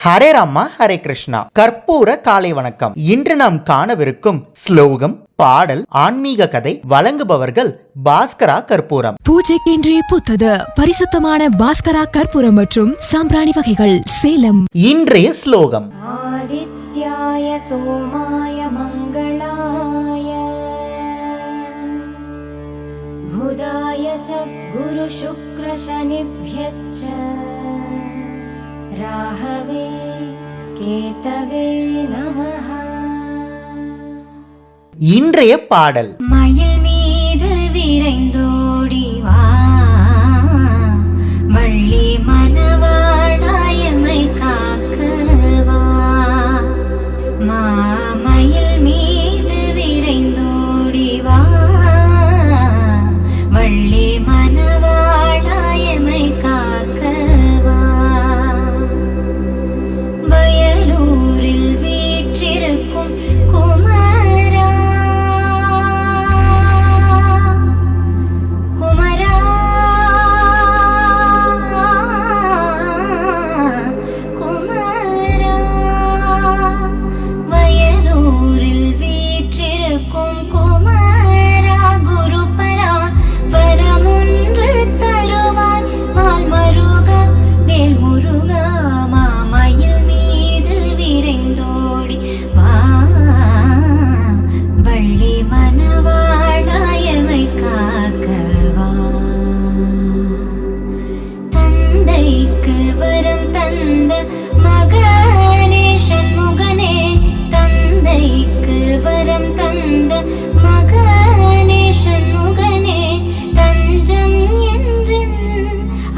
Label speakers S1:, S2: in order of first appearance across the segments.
S1: ஹரே ராமா ஹரே கிருஷ்ணா. கற்பூர காலை வணக்கம். இன்று நாம் காணவிருக்கும் ஸ்லோகம், பாடல், ஆன்மீக கதை வழங்குபவர்கள் பாஸ்கரா கற்பூரம்.
S2: பூஜைக்கென்றே புத்தது பரிசுத்தமான பாஸ்கரா கற்பூரம் மற்றும் சாம்பிராணி வகைகள், சேலம்.
S1: இன்றைய ஸ்லோகம்:
S3: ஆதித்யாய சோமாய மங்களாய புதாய ச குரு சுக்ர சனிப்யஸ்ச ராஹவே கேதவே நமஹ.
S1: இன்றைய பாடல்:
S3: மயில் மீது விரைந்தோடி வா, வள்ளி மணவாளாயமை காக்கவா. மயில் மீது விரைந்தோடி வா, வள்ளி மணவாளாயமை காக்கவா. வயலூரில் வீற்றிருக்கும் குமரா, குமரா, குமரா. வயலூரில் வீற்றிருக்கும் குமரா, குருபரா வரமொன்று தருவாய். மால் மருகா வேல் முருகா, மாமயில் மீது விரைந்தோடி வா, வள்ளி மணவாளாயமை காக்கவா. தந்தைக்கு வரம் தந்த மகனே சண்முகனே, தந்தைக்கு வரம் தந்த மகனே சண்முகனே, தஞ்சம் என்று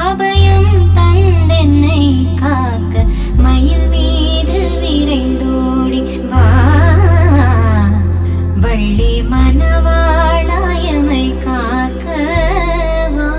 S3: அபயம் தந்தென்னை காக்க. மயில் மீது விரைந்தோடி வா, வள்ளி மணவாளாயமை காக்கவா.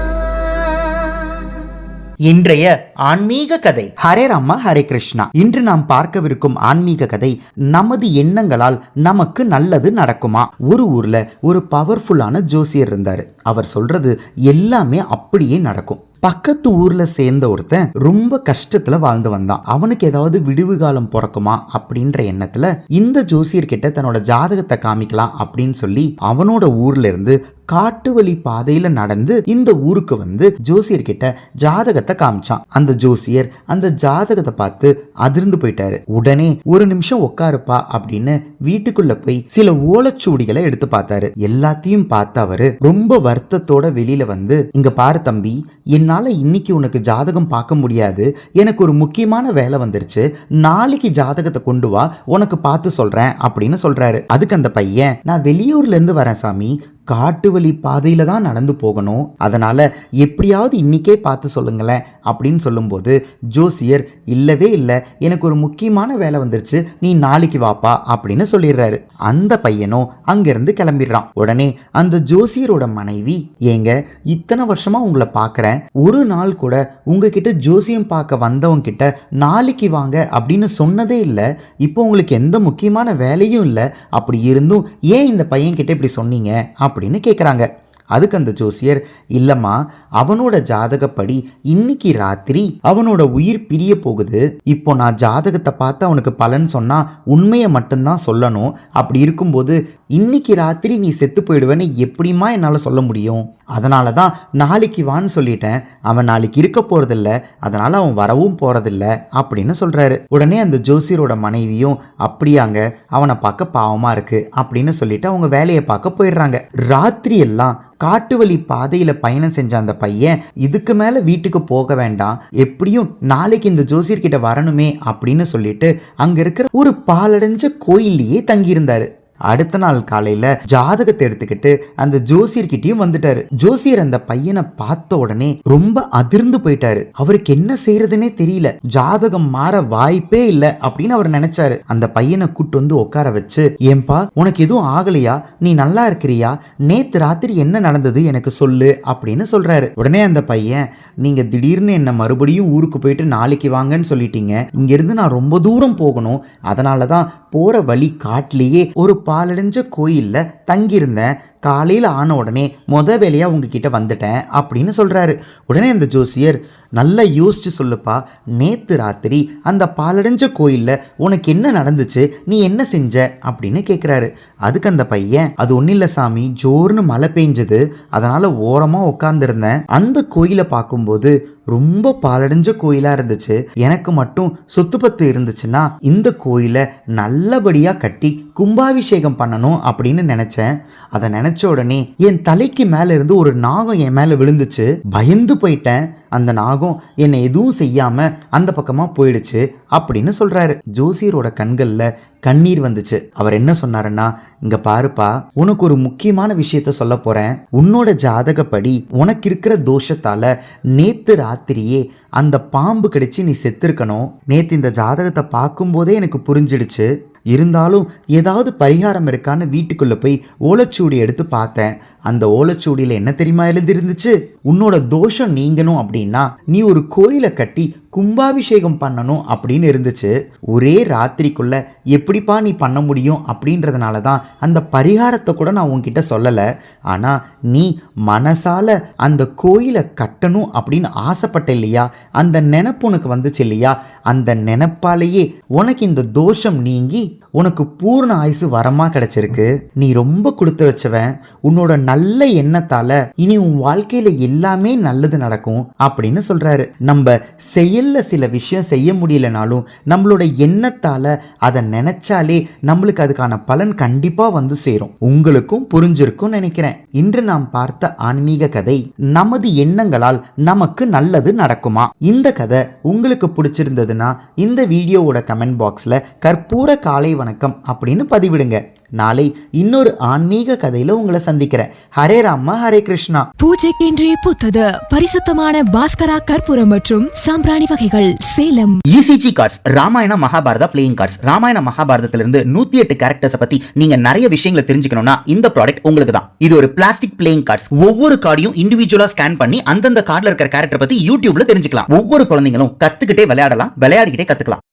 S1: இன்றைய ஆன்மீக கதை. ஹரே ராமா ஹரே கிருஷ்ணா. இன்று நாம் பார்க்கவிருக்கும் ஆன்மீக கதை, நமது எண்ணங்களால் நமக்கு நல்லது நடக்குமா? ஒரு ஊர்ல ஒரு பவர்ஃபுல்லான ஜோசியர் இருந்தாரு. அவர் சொல்றது எல்லாமே அப்படியே நடக்கும். பக்கத்து ஊர்ல சேர்ந்த ஒருத்தன் ரொம்ப கஷ்டத்துல வாழ்ந்து வந்தான். அவனுக்கு ஏதாவது விடுவு காலம் பிறக்குமா அப்படின்ற எண்ணத்துல இந்த ஜோசியர் கிட்ட தன்னோட ஜாதகத்தை காமிக்கலாம் அப்படின்னு சொல்லி அவனோட ஊர்ல இருந்து காட்டு வழி பாதையில நடந்து இந்த ஊருக்கு வந்து ஜோசியர் கிட்ட ஜாதகத்தை காமிச்சான். அந்த ஜோசியர் அந்த ஜாதகத்தை பார்த்து அதிர்ந்து போயிட்டாரு. உடனே ஒரு நிமிஷம் உட்காருப்பா அப்படின்னு வீட்டுக்குள்ள போய் சில ஓலைச்சுவடிகளை எடுத்து பார்த்தாரு. எல்லாத்தையும் பார்த்து அவரு ரொம்ப வருத்தத்தோட வெளியில வந்து, இங்க பாரு தம்பி, என்னால இன்னைக்கு உனக்கு ஜாதகம் பார்க்க முடியாது, எனக்கு ஒரு முக்கியமான வேலை வந்துருச்சு, நாளைக்கு ஜாதகத்தை கொண்டு வா, உனக்கு பார்த்து சொல்றேன் அப்படின்னு சொல்றாரு. அதுக்கு அந்த பையன், நான் வெளியூர்ல இருந்து வரேன் சாமி, காட்டு வழி பாதையில தான் நடந்து போகணும், அதனால எப்படியாவது இன்னைக்கே பார்த்து சொல்லுங்களேன் அப்படின்னு சொல்லும்போது ஜோசியர், இல்லவே இல்லை, எனக்கு ஒரு முக்கியமான வேலை வந்துருச்சு, நீ நாளைக்கு வாப்பா அப்படின்னு சொல்லிடுறாரு. அந்த பையனும் அங்கிருந்து கிளம்பிடுறான். உடனே அந்த ஜோசியரோட மனைவி, ஏங்க இத்தனை வருஷமா உங்களை பார்க்கறேன், ஒரு நாள் கூட உங்ககிட்ட ஜோசியம் பார்க்க வந்தவங்க கிட்ட நாளைக்கு வாங்க அப்படின்னு சொன்னதே இல்லை, இப்போ உங்களுக்கு எந்த முக்கியமான வேலையும் இல்லை, அப்படி இருந்தும் ஏன் இந்த பையன் கிட்ட இப்படி சொன்னீங்க அப்படின்னு கேட்குறாங்க. அதுக்கு அந்த ஜோசியர், இல்லம்மா, அவனோட ஜாதகப்படி இன்னைக்கு ராத்திரி அவனோட உயிர் பிரிய போகுது, இப்போ நான் ஜாதகத்தை பார்த்து அவனுக்கு பலன் சொன்னா உண்மையை மட்டும்தான் சொல்லணும், அப்படி இருக்கும்போது இன்னைக்கு ராத்திரி நீ செத்து போயிடுவேன்னு எப்படிமா என்னால் சொல்ல முடியும், அதனால தான் நாளைக்கு வான்னு சொல்லிட்டேன், அவன் நாளைக்கு இருக்க போறதில்ல, அதனால அவன் வரவும் போறதில்ல அப்படின்னு சொல்றாரு. உடனே அந்த ஜோசியரோட மனைவியும், அப்படியாங்க, அவனை பார்க்க பாவமா இருக்கு அப்படின்னு சொல்லிட்டு அவங்க வேலையை பார்க்க போயிடுறாங்க. ராத்திரி எல்லாம் காட்டு வழி பாதையில பயணம் செஞ்ச அந்த பையன், இதுக்கு மேல வீட்டுக்கு போக வேண்டாம், எப்படியும் நாளைக்கு இந்த ஜோசியர் கிட்ட வரணுமே அப்படின்னு சொல்லிட்டு அங்க இருக்கிற ஒரு பாலடைஞ்ச கோயிலையே தங்கியிருந்தாரு. அடுத்த நாள் காலையில ஜாதகத்தை எடுத்துக்கிட்டு அந்த ஜோசியர்கிட்டயும் வந்துட்டாரு. ஜோசியர் அந்த பையனை பார்த்த உடனே ரொம்ப அதிர்ந்து போயிட்டாரு. அவருக்கு என்ன செய்யறதுன்னே தெரியல, ஜாதகம் மாற வாய்ப்பே இல்லை அப்படின்னு அவர் நினைச்சாரு. அந்த பையனை கூட்டு வந்து உட்கார வச்சு, ஏன்பா உனக்கு எதுவும் ஆகலையா, நீ நல்லா இருக்கிறியா, நேத்து ராத்திரி என்ன நடந்தது எனக்கு சொல்லு அப்படின்னு சொல்றாரு. உடனே அந்த பையன், நீங்க திடீர்னு என்ன மறுபடியும் ஊருக்கு போயிட்டு நாளைக்கு வாங்கன்னு சொல்லிட்டீங்க, இங்கிருந்து நான் ரொம்ப தூரம் போகணும், அதனாலதான் போற வழி காட்டிலேயே ஒரு பாலடைஞ்ச கோயில்ல தங்கியிருந்தேன். காலையில் ஆன உடனே வேலையா உங்ககிட்ட வந்துட்டேன் அப்படின்னு சொல்றாரு. உடனே அந்த ஜோசியர், நல்லா யோசிச்சு சொல்லுப்பா, நேத்து ராத்திரி அந்த பாலடைஞ்ச கோயில்ல உனக்கு என்ன நடந்துச்சு, நீ என்ன செஞ்ச அப்படின்னு கேட்குறாரு. அதுக்கு அந்த பையன், அது ஒன்றும் இல்லை சாமி, ஜோர்னு மழை பெஞ்சது, அதனால ஓரமாக உட்காந்துருந்தேன். அந்த கோயிலை பார்க்கும்போது ரொம்ப பாலடைஞ்ச கோயிலாக இருந்துச்சு. எனக்கு மட்டும் சொத்து பத்து இருந்துச்சுன்னா இந்த கோயிலை நல்லபடியாக கட்டி கும்பாபிஷேகம் பண்ணணும் அப்படின்னு நினச்சேன். அதை நினச்ச உடனே என் தலைக்கு மேலே இருந்து ஒரு நாகம் என் மேலே விழுந்துச்சு. பயந்து போயிட்டேன். அந்த நாகம் என்னை எதுவும் செய்யாம அந்த பக்கமா போயிடுச்சு அப்படின்னு சொல்றாரு. ஜோசியரோட கண்கள்ல கண்ணீர் வந்துச்சு. அவர் என்ன சொன்னாருன்னா, இங்க பாருப்பா, உனக்கு ஒரு முக்கியமான விஷயத்த சொல்ல போறேன். உன்னோட ஜாதகப்படி உனக்கு இருக்கிற தோஷத்தால நேத்து ராத்திரியே அந்த பாம்பு கடிச்சு நீ செத்துருக்கணும். நேத்து இந்த ஜாதகத்தை பார்க்கும்போதே எனக்கு புரிஞ்சிடுச்சு. இருந்தாலும் ஏதாவது பரிகாரம் இருக்கான்னு வீட்டுக்குள்ள போய் ஓலைச்சூடி எடுத்து பார்த்தேன். அந்த ஓலைச்சூடியில் என்ன தெரியுமா எழுதிருந்துச்சு, உன்னோட தோஷம் நீங்கணும் அப்படின்னா நீ ஒரு கோயிலை கட்டி கும்பாபிஷேகம் பண்ணணும் அப்படின்னு இருந்துச்சு. ஒரே ராத்திரிக்குள்ள எப்படிப்பா நீ பண்ண முடியும் அப்படின்றதுனால தான் அந்த பரிகாரத்தை கூட நான் உன்கிட்ட சொல்லலை. ஆனால் நீ மனசால அந்த கோயிலை கட்டணும் அப்படின்னு ஆசைப்பட்ட இல்லையா, அந்த நினைப்பு உனக்கு வந்துச்சு இல்லையா, அந்த நினைப்பாலேயே உனக்கு இந்த தோஷம் நீங்கி உனக்கு பூர்ண ஆயுசு வரமா கிடைச்சிருக்கு. நீ ரொம்ப கொடுத்து வச்சவன். உன்னோட நல்ல எண்ணத்தால இனி உன் வாழ்க்கையில எல்லாமே நல்லது நடக்கும் அப்படின்னு சொல்றாரு. நம்ம செயல்ல சில விஷயம் செய்ய முடியலனாலும் நம்மளோட எண்ணத்தால அதை நினைச்சாலே நம்மளுக்கு அதுக்கான பலன் கண்டிப்பா வந்து சேரும். உங்களுக்கும் புரிஞ்சிருக்கும் நினைக்கிறேன். இன்று நாம் பார்த்த ஆன்மீக கதை, நமது எண்ணங்களால் நமக்கு நல்லது நடக்குமா. இந்த கதை உங்களுக்கு பிடிச்சிருந்ததுன்னா இந்த வீடியோவோட கமெண்ட் பாக்ஸ்ல கற்பூர காலை வணக்கம் அப்படின்னு பதிவிடுங்க. நாளை இன்னொரு ஆன்மீக கதையில உங்களை சந்திக்கிறேன். ஹரே ராமா, ஹரே கிருஷ்ணா.
S2: பூஜைக்கென்றே புத்தது பரிசுத்தமான பாஸ்கரா கற்பூரம் மற்றும் சாம்பிராணி வகைகள், Salem.
S4: ECG cards, Ramayana Mahabharata playing cards. Ramayana மகாபாரதத்திலிருந்து 108 கேரக்டர்ஸ் பத்தி நீங்க நிறைய விஷயங்களை தெரிஞ்சுக்கணும்னா இந்த ப்ராடக்ட் உங்களுக்கு தான். இது ஒரு பிளாஸ்டிக் பிளேயிங் கார்ட்ஸ். ஒவ்வொரு கார்டையும் இண்டிவிஜுவலா ஸ்கேன் பண்ணி அந்தந்த கார்டுல இருக்கிற கேரக்டர் பத்தி யூடியூப்ல தெரிஞ்சுக்கலாம். ஒவ்வொரு குழந்தைங்களும் கத்துக்கிட்டே விளையாடலாம், விளையாடிக்கிட்டே கத்துக்கலாம்.